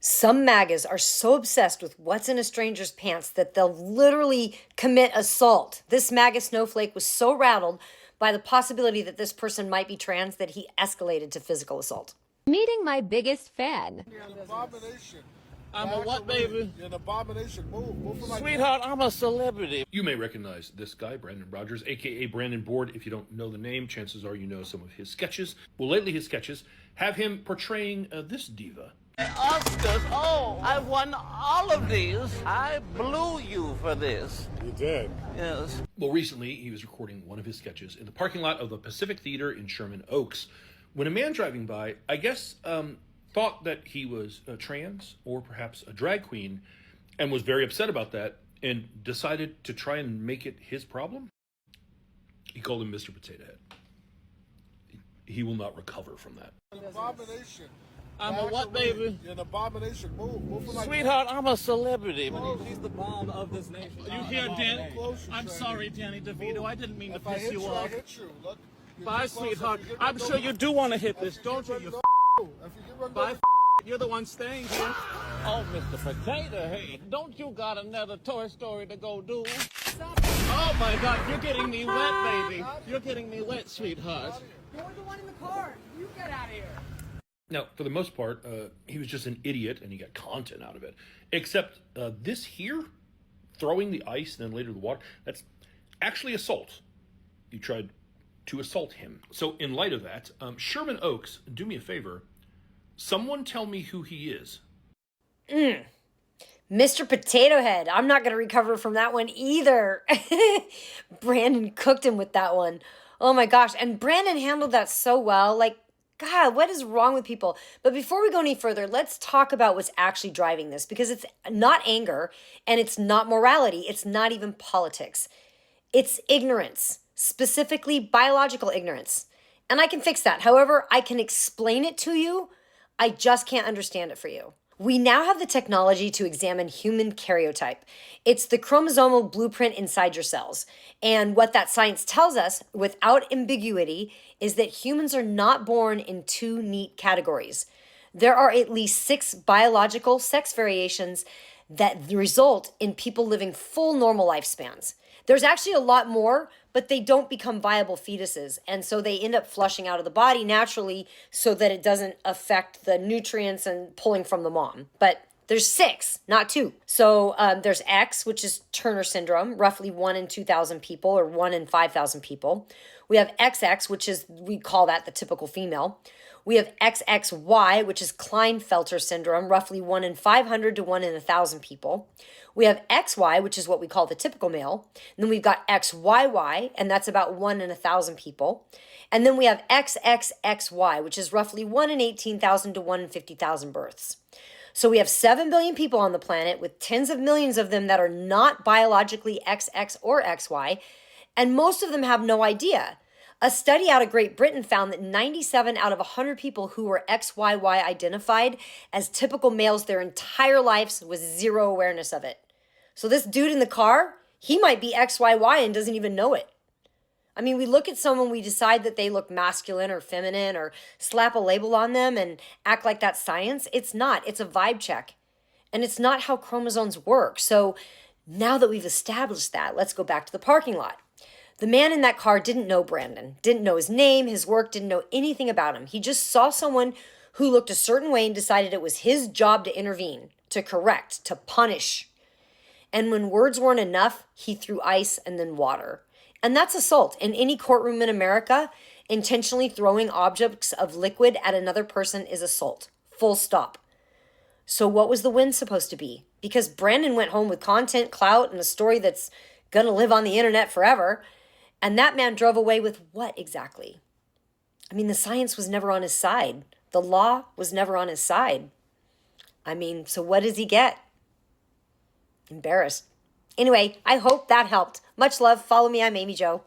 Some MAGAs are so obsessed with what's in a stranger's pants that they'll literally commit assault. This MAGA snowflake was so rattled by the possibility that this person might be trans that he escalated to physical assault. Meeting my biggest fan. You're an abomination. I'm a what, baby? You're an abomination. Move from my Sweetheart, I'm a celebrity. You may recognize this guy, Brandon Rogers, a.k.a. Brandon Board. If you don't know the name, chances are you know some of his sketches. Well, lately his sketches have him portraying this diva. Oscars, oh, I won all of these. I blew you for this. You did. Yes. Well, recently he was recording one of his sketches in the parking lot of the Pacific Theater in Sherman Oaks when a man driving by, I guess, thought that he was trans or perhaps a drag queen and was very upset about that and decided to try and make it his problem. He called him Mr. Potato Head. He will not recover from that. An abomination. I'm a what, baby? You're an abomination. Move from my Sweetheart, I'm a celebrity. He's the bomb of this nation. You hear, Danny? Closer, I'm Shaggy. sorry, Danny DeVito. I didn't mean to If I piss hit you you, I off. hit you. Look. You Bye, get closer. sweetheart. If you get I'm run sure you over- do want to hit if this, you don't get you? run over- If you get run Bye, over- you're the one staying here. Oh, Mr. Potato Head, don't you got another Toy Story to go do? Oh, my God, you're getting me wet, baby. You're getting me wet, sweetheart. You're the one in the car. You get out of here. Now, for the most part, he was just an idiot and he got content out of it. Except this here, throwing the ice and then later the water, that's actually assault. You tried to assault him. So in light of that, Sherman Oaks, do me a favor, someone tell me who he is. Mr. Potato Head. I'm not going to recover from that one either. Brandon cooked him with that one. Oh my gosh. And Brandon handled that so well. Like, God, what is wrong with people? But before we go any further, let's talk about what's actually driving this, because it's not anger and it's not morality. It's not even politics. It's ignorance, specifically biological ignorance. And I can fix that. However, I can explain it to you. I just can't understand it for you. We now have the technology to examine human karyotype. It's the chromosomal blueprint inside your cells. And what that science tells us, without ambiguity, is that humans are not born in two neat categories. There are at least 6 biological sex variations that result in people living full normal lifespans. There's actually a lot more, but they don't become viable fetuses. And so they end up flushing out of the body naturally so that it doesn't affect the nutrients and pulling from the mom. But there's 6, not 2. So there's X, which is Turner syndrome, roughly 1 in 2,000 people or 1 in 5,000 people. We have XX, which is, we call that the typical female. We have XXY, which is Klinefelter syndrome, roughly 1 in 500 to 1 in 1,000 people. We have XY, which is what we call the typical male. And then we've got XYY, and that's about 1 in 1,000 people. And then we have XXXY, which is roughly 1 in 18,000 to 1 in 50,000 births. So we have 7 billion people on the planet with tens of millions of them that are not biologically XX or XY, and most of them have no idea. A study out of Great Britain found that 97 out of 100 people who were XYY identified as typical males their entire lives with zero awareness of it. So this dude in the car, he might be XYY and doesn't even know it. I mean, we look at someone, we decide that they look masculine or feminine or slap a label on them and act like that's science. It's not. It's a vibe check. And it's not how chromosomes work. So now that we've established that, let's go back to the parking lot. The man in that car didn't know Brandon, didn't know his name, his work, didn't know anything about him. He just saw someone who looked a certain way and decided it was his job to intervene, to correct, to punish. And when words weren't enough, he threw ice and then water. And that's assault. In any courtroom in America, intentionally throwing objects of liquid at another person is assault. Full stop. So what was the win supposed to be? Because Brandon went home with content, clout, and a story that's going to live on the internet forever. And that man drove away with what exactly? I mean, the science was never on his side. The law was never on his side. I mean, so what does he get? Embarrassed. Anyway, I hope that helped. Much love. Follow me. I'm Amy Jo.